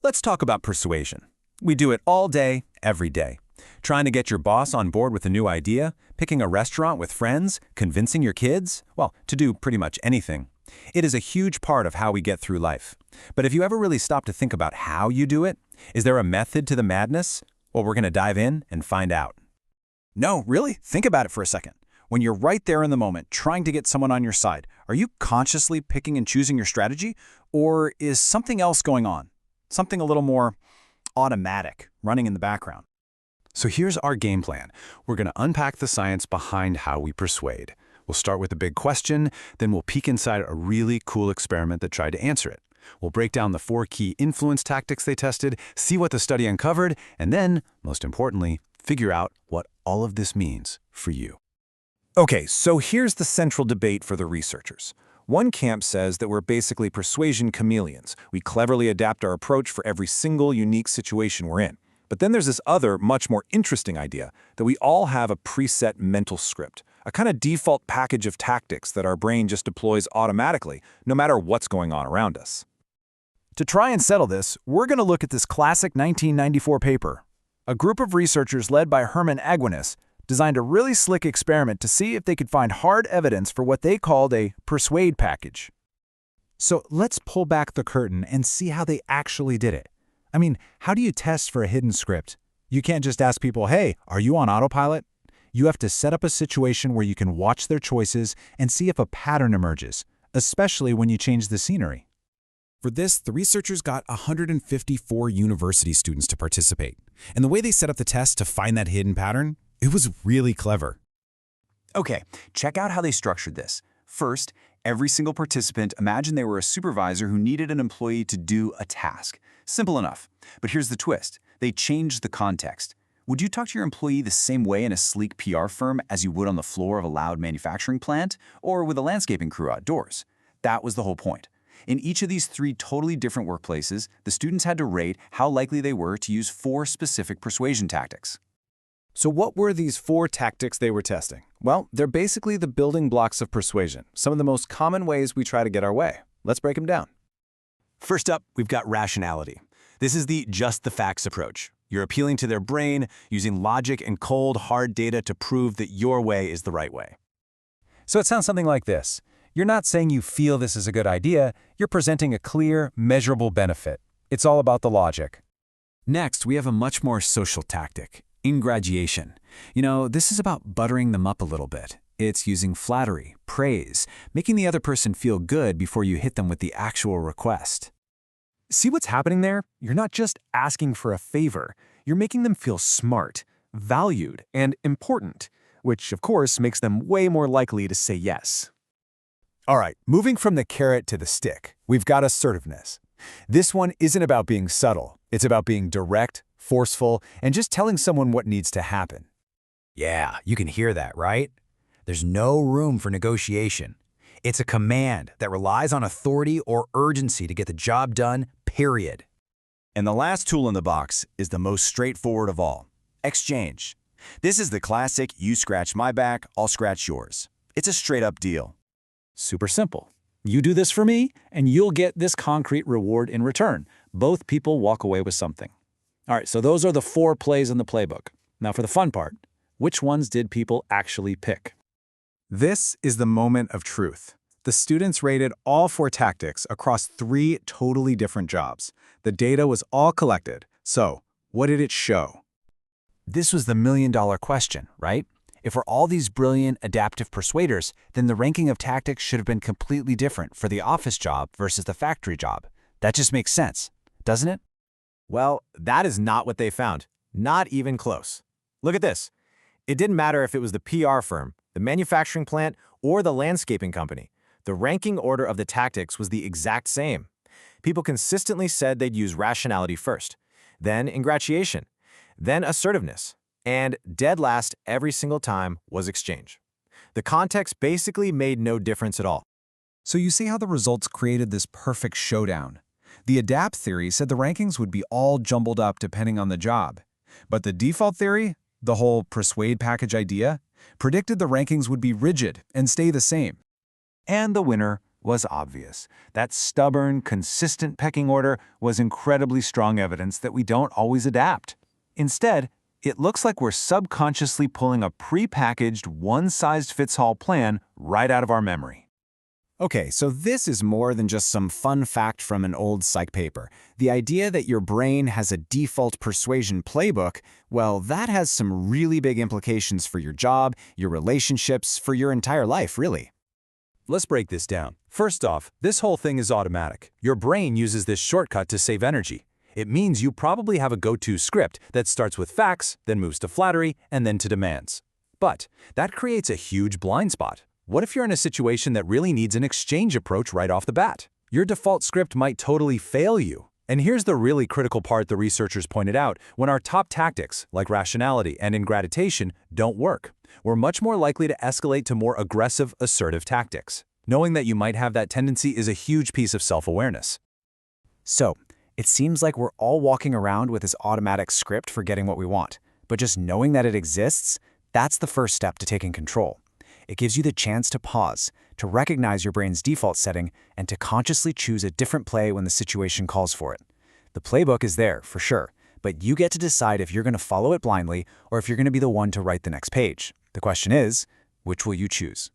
Let's talk about persuasion. We do it all day, every day. Trying to get your boss on board with a new idea, picking a restaurant with friends, convincing your kids, well, to do pretty much anything. It is a huge part of how we get through life. But have you ever really stopped to think about how you do it? Is there a method to the madness? Well, we're going to dive in and find out. No, really? Think about it for a second. When you're right there in the moment, trying to get someone on your side, are you consciously picking and choosing your strategy? Or is something else going on? Something a little more automatic, running in the background? So here's our game plan. We're going to unpack the science behind how we persuade. We'll start with a big question, then we'll peek inside a really cool experiment that tried to answer it. We'll break down the 4 key influence tactics they tested, see what the study uncovered, and then, most importantly, figure out what all of this means for you. Okay, so here's the central debate for the researchers. One camp says that we're basically persuasion chameleons. We cleverly adapt our approach for every single unique situation we're in. But then there's this other, much more interesting idea that we all have a preset mental script, a kind of default package of tactics that our brain just deploys automatically, no matter what's going on around us. To try and settle this, we're going to look at this classic 1994 paper. A group of researchers led by Herman Aguinis designed a really slick experiment to see if they could find hard evidence for what they called a persuade package. So let's pull back the curtain and see how they actually did it. I mean, how do you test for a hidden script? You can't just ask people, hey, are you on autopilot? You have to set up a situation where you can watch their choices and see if a pattern emerges, especially when you change the scenery. For this, the researchers got 154 university students to participate. And the way they set up the test to find that hidden pattern, it was really clever. Okay, check out how they structured this. First, every single participant imagined they were a supervisor who needed an employee to do a task. Simple enough. But here's the twist. They changed the context. Would you talk to your employee the same way in a sleek PR firm as you would on the floor of a loud manufacturing plant or with a landscaping crew outdoors? That was the whole point. In each of these 3 totally different workplaces, the students had to rate how likely they were to use 4 specific persuasion tactics. So what were these 4 tactics they were testing? Well, they're basically the building blocks of persuasion, some of the most common ways we try to get our way. Let's break them down. First up, we've got rationality. This is the just the facts approach. You're appealing to their brain, using logic and cold, hard data to prove that your way is the right way. So it sounds something like this. You're not saying you feel this is a good idea, you're presenting a clear, measurable benefit. It's all about the logic. Next, we have a much more social tactic, ingratiation. This is about buttering them up a little bit. It's using flattery, praise, making the other person feel good before you hit them with the actual request. See what's happening there? You're not just asking for a favor. You're making them feel smart, valued, and important, which of course makes them way more likely to say yes. All right, moving from the carrot to the stick, we've got assertiveness. This one isn't about being subtle. It's about being direct, forceful, and just telling someone what needs to happen. Yeah, you can hear that, right? There's no room for negotiation. It's a command that relies on authority or urgency to get the job done, period. And the last tool in the box is the most straightforward of all, exchange. This is the classic you scratch my back, I'll scratch yours. It's a straight-up deal. Super simple. You do this for me, and you'll get this concrete reward in return. Both people walk away with something. All right, so those are the 4 plays in the playbook. Now for the fun part, which ones did people actually pick? This is the moment of truth. The students rated all 4 tactics across 3 totally different jobs. The data was all collected. So, what did it show? This was the million-dollar question, right? If we're all these brilliant, adaptive persuaders, then the ranking of tactics should have been completely different for the office job versus the factory job. That just makes sense, doesn't it? Well, that is not what they found. Not even close. Look at this. It didn't matter if it was the PR firm, the manufacturing plant, or the landscaping company. The ranking order of the tactics was the exact same. People consistently said they'd use rationality first, then ingratiation, then assertiveness, and dead last every single time was exchange. The context basically made no difference at all. So you see how the results created this perfect showdown. The adapt theory said the rankings would be all jumbled up depending on the job. But the default theory, the whole persuade package idea, predicted the rankings would be rigid and stay the same. And the winner was obvious. That stubborn, consistent pecking order was incredibly strong evidence that we don't always adapt. Instead, it looks like we're subconsciously pulling a pre-packaged, one-size-fits-all plan right out of our memory. Okay, so this is more than just some fun fact from an old psych paper. The idea that your brain has a default persuasion playbook, well, that has some really big implications for your job, your relationships, for your entire life, really. Let's break this down. First off, this whole thing is automatic. Your brain uses this shortcut to save energy. It means you probably have a go-to script that starts with facts, then moves to flattery, and then to demands. But that creates a huge blind spot. What if you're in a situation that really needs an exchange approach right off the bat? Your default script might totally fail you. And here's the really critical part the researchers pointed out. When our top tactics, like rationality and ingratitude, don't work, we're much more likely to escalate to more aggressive, assertive tactics. Knowing that you might have that tendency is a huge piece of self-awareness. So, it seems like we're all walking around with this automatic script for getting what we want. But just knowing that it exists, that's the first step to taking control. It gives you the chance to pause, to recognize your brain's default setting, and to consciously choose a different play when the situation calls for it. The playbook is there, for sure, but you get to decide if you're going to follow it blindly or if you're going to be the one to write the next page. The question is, which will you choose?